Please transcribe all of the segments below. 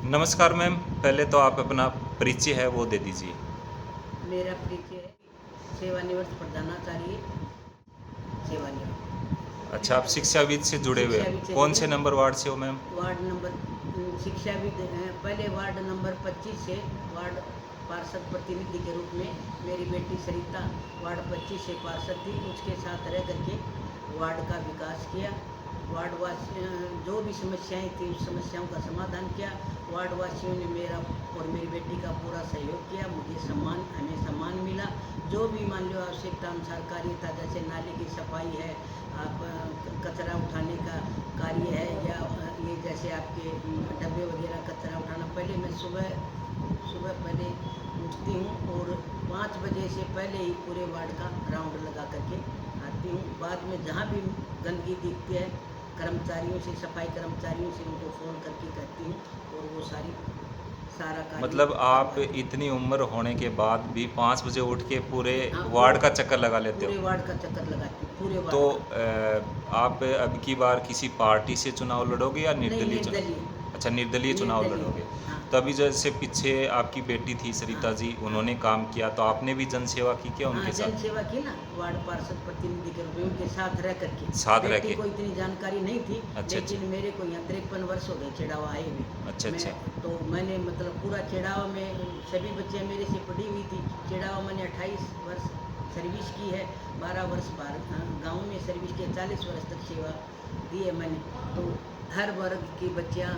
नमस्कार मैम, पहले तो आप अपना परिचय है वो दे दीजिए। मेरा परिचय है सेवानिवृत्त प्रधानाचार्य सेवानिवृत्त अच्छा, आप शिक्षाविद से जुड़े हुए शिक्षा हो। विद से कौन जुड़े से नंबर वार्ड से हो मैम? वार्ड नंबर शिक्षाविद पहले वार्ड नंबर 25 से वार्ड पार्षद प्रतिनिधि के रूप में मेरी बेटी सरिता वार्ड 25 से पार्षद थी। उसके साथ रह करके वार्ड का विकास किया। वार्ड वासी जो भी समस्याएं थी उस समस्याओं का समाधान किया। वार्ड वासियों ने मेरा और मेरी बेटी का पूरा सहयोग किया। हमें सम्मान मिला। जो भी मान लो आवश्यकता अनुसार कार्य था, जैसे नाले की सफाई है, आप कचरा उठाने का कार्य है, या ये जैसे आपके डब्बे वगैरह कचरा उठाना। पहले मैं सुबह पहले उठती हूँ और 5 बजे से पहले ही पूरे वार्ड का राउंड लगा करके आती हूँ। बाद में जहाँ भी गंदगी दिखती है कर्मचारियों से, सफाई कर्मचारियों से उनको फ़ोन करके कहती हूँ और वो सारा कार्य मतलब आप करवाती हूँ। इतनी उम्र होने के बाद भी 5 बजे उठ के पूरे हाँ, वार्ड का चक्कर लगा लेते पूरे हो। वार्ड का चक्कर लगाती हूँ, पूरे तो वार्ड का। आप अब की बार किसी पार्टी से चुनाव लड़ोगे या नहीं, निर्दलीय चुनाव? निर्दलीय। अच्छा, निर्दलीय चुनाव निर्दलीय। लड़ोगे। हाँ, तो अभी जैसे पीछे आपकी बेटी थी हाँ, सरिता जी, हाँ। उन्होंने काम किया, तो आपने भी जन सेवा की क्या हाँ, उनके जन साथ? सेवा की ना, वार्ड पार्षद प्रतिनिधि के रूप में उनके साथ रह करके। साथ रह बेटी के? को इतनी जानकारी नहीं थी, अच्छा, अच्छा। लेकिन मेरे को यहाँ 53 वर्ष हो गए चिड़ावा आए हुए। अच्छा, मैं अच्छा। तो मैंने मतलब पूरा चिड़ावा में सभी बच्चे मेरे से पढ़ी हुई थी। चिड़ावा मैंने 28 वर्ष सर्विस की है, 12 वर्ष गाँव में सर्विस की, 40 वर्ष तक सेवा दी है मैंने। तो हर वर्ग की बच्चियाँ,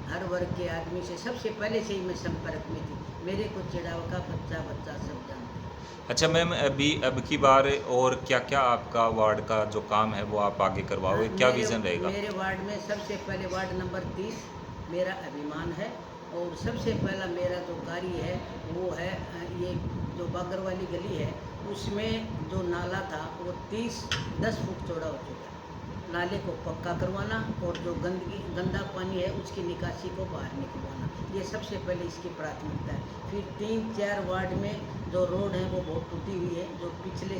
हर वर्ग के आदमी से सबसे पहले से ही मैं संपर्क में थी। मेरे को चिड़ावा का बच्चा बच्चा सब जानते हैं। अच्छा मैम, अभी अब की बार और क्या-क्या आपका वार्ड का जो काम है वो आप आगे हाँ, करवाओगे? क्या मेरे विज़न रहेगा? मेरे वार्ड में सबसे पहले वार्ड नंबर 30 मेरा अभिमान है। और सबसे पहला मेरा जो कार्य है वो है ये जो बागर वाली गली है उसमें जो नाला था वो 10 फुट चौड़ा हो चुका है। नाले को पक्का करवाना और जो गंदा पानी है उसकी निकासी को बाहर निकलवाना, ये सबसे पहले इसकी प्राथमिकता है। फिर 3-4 वार्ड में जो रोड है वो बहुत टूटी हुई है, जो पिछले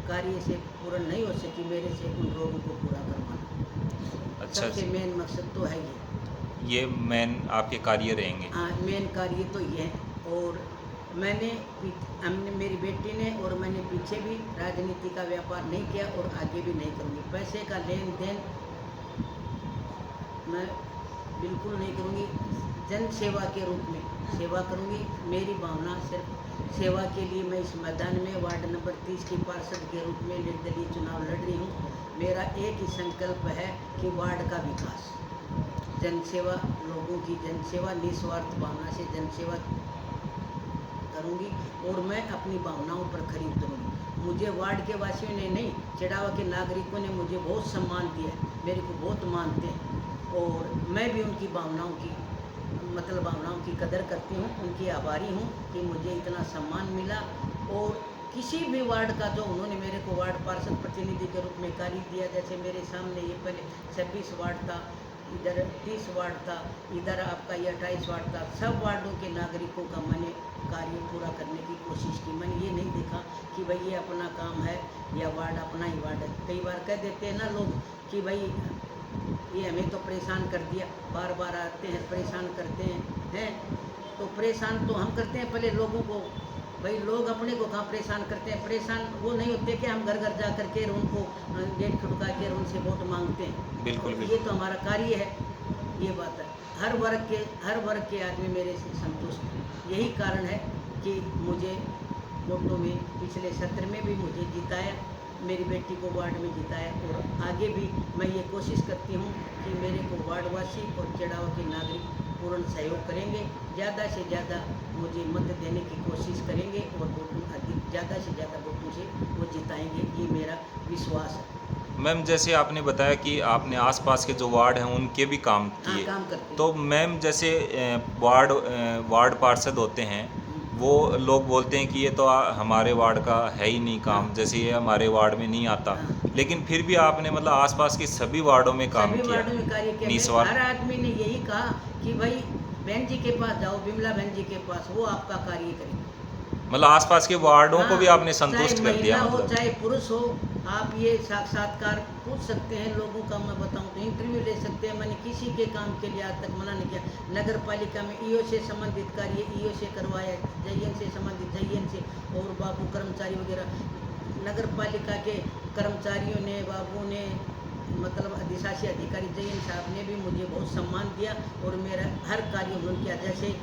कार्य से पूर्ण नहीं हो सकी, मेरे से उन रोगों को पूरा करवाना अच्छा सबसे जी, मेन मकसद तो है ये। ये मेन आपके कार्य रहेंगे। हाँ, मेन कार्य तो ये है। और हमने, मेरी बेटी ने और मैंने पीछे भी राजनीति का व्यापार नहीं किया और आगे भी नहीं करूँगी। पैसे का लेन देन मैं बिल्कुल नहीं करूँगी। जन सेवा के रूप में सेवा करूँगी। मेरी भावना सिर्फ सेवा के लिए मैं इस मैदान में वार्ड नंबर 30 की पार्षद के रूप में निर्दलीय चुनाव लड़ रही हूँ। मेरा एक ही संकल्प है कि वार्ड का विकास, जनसेवा, लोगों की जनसेवा, निस्वार्थ भावना से जनसेवा करूँगी और मैं अपनी भावनाओं पर खरी उतरूँगी। मुझे वार्ड के वासियों ने नहीं, चिड़ावा के नागरिकों ने मुझे बहुत सम्मान दिया है, मेरे को बहुत मानते हैं और मैं भी उनकी भावनाओं की कदर करती हूँ, उनकी आभारी हूँ कि मुझे इतना सम्मान मिला। और किसी भी वार्ड का जो उन्होंने मेरे को वार्ड पार्षद प्रतिनिधि के रूप में कार्य दिया, जैसे मेरे सामने ये पहले 26 वार्ड था, इधर 30 वार्ड था, इधर आपका ये 28 वार्ड था। सब वार्डों के नागरिकों का मैंने कार्य पूरा करने की कोशिश की। मैंने ये नहीं देखा कि भाई ये अपना काम है या वार्ड अपना ही वार्ड है। कई बार कह देते हैं ना लोग कि भाई ये हमें तो परेशान कर दिया, बार बार आते हैं परेशान करते हैं तो परेशान तो हम करते हैं पहले लोगों को। भाई लोग अपने को कहाँ परेशान करते हैं? परेशान वो नहीं होते कि हम घर घर जा करके उनको गेट खड़का के उनसे वोट मांगते हैं। बिल्कुल, तो ये बिल्कुल। तो हमारा कार्य है, ये बात है। हर वर्ग के आदमी मेरे से संतुष्ट हैं। यही कारण है कि मुझे वोटों में पिछले सत्र में भी मुझे जिताया, मेरी बेटी को वार्ड में जिताया और आगे भी मैं ये कोशिश करती हूँ कि मेरे को वार्डवासी और चिड़ावा के नागरिक पूर्ण सहयोग करेंगे, ज़्यादा से ज़्यादा मुझे मत देने की कोशिश करेंगे और ज़्यादा से ज़्यादा वोटों से वो जिताएंगे, ये मेरा विश्वास है। मैम, जैसे आपने बताया कि आपने आसपास के जो वार्ड हैं उनके भी काम हाँ, किए। काम करते तो हैं। मैम, जैसे वार्ड पार्षद होते हैं, वो लोग बोलते हैं कि ये तो हमारे वार्ड का है ही नहीं हाँ, काम, जैसे ये हमारे वार्ड में नहीं आता। हाँ। लेकिन फिर भी आपने मतलब आसपास के सभी वार्डों में काम सभी किया, वार्डों में कार्य किया। मैं हर निस्वार्थ। आदमी ने यही कहा कि भाई बहन जी के पास जाओ, विमला बहन जी के पास, वो आपका कार्य करेंगे। मतलब आसपास के वार्डों को भी हाँ, आपने संतुष्ट चाहे कर दिया महिला हो मतलब। चाहे पुरुष हो, आप ये साक्षात्कार पूछ सकते हैं लोगों का। मैं बताऊं तो इंटरव्यू ले सकते हैं। मैंने किसी के काम के लिए आज तक मना नहीं किया। नगर पालिका में ईओ से संबंधित कार्य ईओ से करवाया, जयन से संबंधित जयन से, और बाबू कर्मचारी वगैरह नगर पालिका के कर्मचारियों ने, बाबू ने, मतलब अधिशासी अधिकारी जयन साहब ने भी मुझे बहुत सम्मान दिया और मेरा हर कार्य उन्होंने किया। जैसे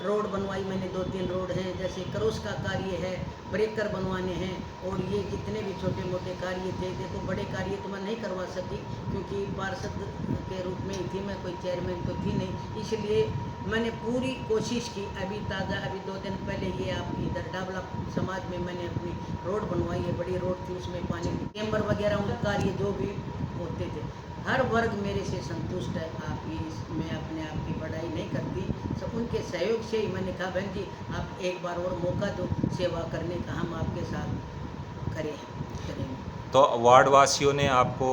रोड बनवाई मैंने, 2-3 रोड हैं, जैसे क्रॉस का कार्य है, ब्रेकर बनवाने हैं, और ये जितने भी छोटे मोटे कार्य थे, देखो बड़े कार्य तो मैं नहीं करवा सकी क्योंकि पार्षद के रूप में ही थी मैं, कोई चेयरमैन तो थी नहीं, इसलिए मैंने पूरी कोशिश की। अभी ताज़ा अभी 2 दिन पहले ये आप इधर डाबला समाज में मैंने अपनी रोड बनवाई है, बड़ी रोड थी, उसमें पानी चैम्बर वगैरह उनके कार्य जो भी होते थे, हर वर्ग मेरे से संतुष्ट है। आप ये मैं अपने आप की बड़ाई नहीं करती, सब उनके सहयोग से ही। मैंने कहा बहन जी आप एक बार और मौका दो सेवा करने का, हम आपके साथ खड़े हैं, करेंगे। तो वार्ड वासियों ने आपको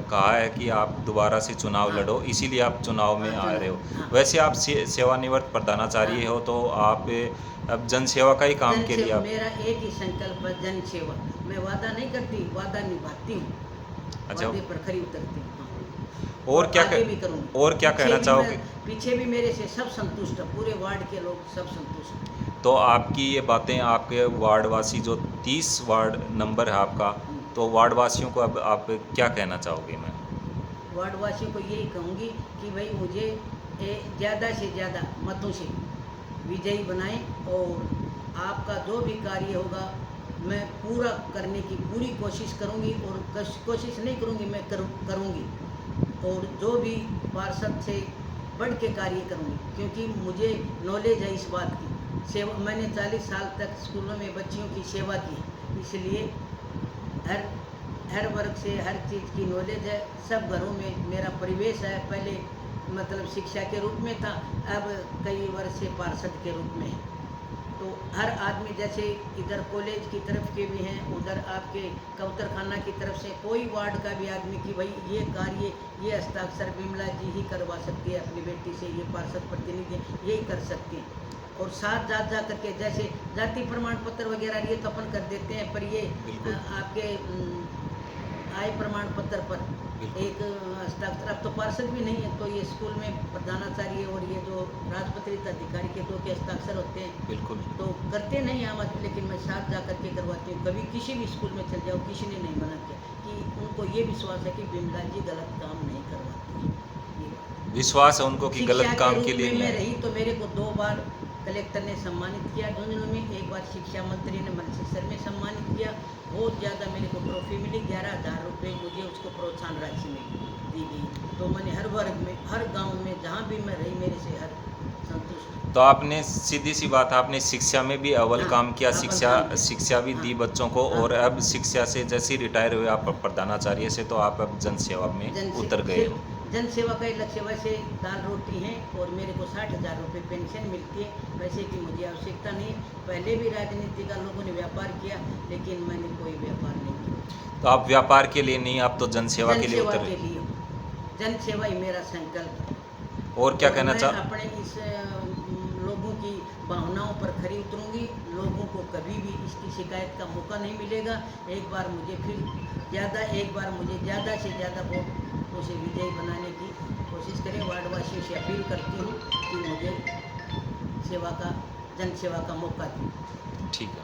कहा है कि आप दोबारा से चुनाव हाँ। लड़ो, इसीलिए आप चुनाव में हाँ, आ रहे हो। हाँ। वैसे आप सेवानिवृत्त प्रधानाचार्य हाँ। हो, तो आप अब जन सेवा का ही काम जन के लिए सेवा आप। मेरा एक ही संकल्प है, जन सेवा। मैं वादा नहीं करती, वादा निभाती हूँ, अच्छा, वादे पर खरी उतरती हूँ। हाँ। और क्या आगे भी करूँगी। और क्या पीछे कहना भी चाहोगे? पीछे भी मेरे से सब संतुष्ट है, पूरे वार्ड के लोग सब संतुष्ट हैं। तो आपकी ये बातें आपके वार्डवासी जो 30 वार्ड नंबर है आपका, तो वार्डवासियों को अब आप क्या कहना चाहोगे मैम? वार्डवासियों को यही कहूँगी कि भाई मुझे ज़्यादा से ज़्यादा मतों से विजयी बनाएं, और आपका जो भी कार्य होगा मैं पूरा करने की पूरी कोशिश करूँगी, और कोशिश नहीं करूँगी, मैं करूँगी, और जो भी पार्षद से बढ़ के कार्य करूँगी, क्योंकि मुझे नॉलेज है इस बात की। सेवा मैंने 40 साल तक स्कूलों में बच्चियों की सेवा की है, इसलिए हर हर वर्ग से हर चीज़ की नॉलेज है। सब घरों में मेरा परिवेश है, पहले मतलब शिक्षा के रूप में था, अब कई वर्ष से पार्षद के रूप में है। तो हर आदमी, जैसे इधर कॉलेज की तरफ के भी हैं, उधर आपके कबूतर खाना की तरफ से कोई वार्ड का भी आदमी कि भाई ये कार्य, ये हस्ताक्षर विमला जी ही करवा सकती है अपनी बेटी से, ये पार्षद प्रतिनिधि यही कर सकते हैं। और साथ जा करके जैसे जाति प्रमाण पत्र वगैरह ये तो अपन कर देते हैं, पर ये बिल्कुल। आपके आय प्रमाण पत्र पर बिल्कुल। एक हस्ताक्षर, अब तो पार्षद भी नहीं है तो ये स्कूल में प्रधानाचार्य और ये जो राजपत्रित अधिकारी के 2 के हस्ताक्षर होते हैं, बिल्कुल। तो करते नहीं हम, लेकिन मैं साथ जा करके करवाती हूँ। कभी किसी भी स्कूल में चल जाओ, किसी ने नहीं मना किया, कि उनको ये विश्वास है कि बिमला जी गलत काम नहीं करवाती। ये बात। विश्वास है उनको कि शिक्षा गलत काम रूप के लिए में नहीं मैं आए। रही तो मेरे को 2 बार कलेक्टर ने सम्मानित किया झुंझुनू में, एक बार शिक्षा मंत्री ने मंचेश्वर में सम्मानित किया। बहुत ज़्यादा मेरे को ट्रॉफी मिली, 11,000 रुपये मुझे उसको प्रोत्साहन राशि में दी गई। तो मैंने हर वर्ग में, हर गांव में जहां भी मैं रही, मेरे से हर संतुष्ट। तो आपने सीधी सी बात, आपने शिक्षा में भी अव्वल हाँ, काम किया, अव्वल शिक्षा काम किया। शिक्षा भी हाँ, दी बच्चों को, हाँ। और अब शिक्षा से जैसे ही रिटायर हुए आप प्रधानाचार्य से, तो आप अब जन सेवा में उतर गए हो। जन सेवा का ही लक्ष्य। वैसे दाल रोटी है और मेरे को 60,000 रुपये पेंशन मिलती है, वैसे की मुझे आवश्यकता नहीं है। पहले भी राजनीति का लोगों ने व्यापार किया, लेकिन मैंने कोई व्यापार नहीं किया। तो आप व्यापार के लिए नहीं, आप तो जन सेवा जन के लिए सेवा उतर के गए। लिए, जन सेवा ही मेरा संकल्प है। और क्या और कहना मैं चाह अपने इस लोगों की भावनाओं पर खरी उतरूंगी। लोगों को कभी भी इसकी शिकायत का मौका नहीं मिलेगा। एक बार मुझे ज़्यादा से ज़्यादा वोटों से विजयी बनाने की कोशिश करें। वार्डवासियों से अपील करती हूँ कि मुझे जन सेवा का मौका दें। ठीक है।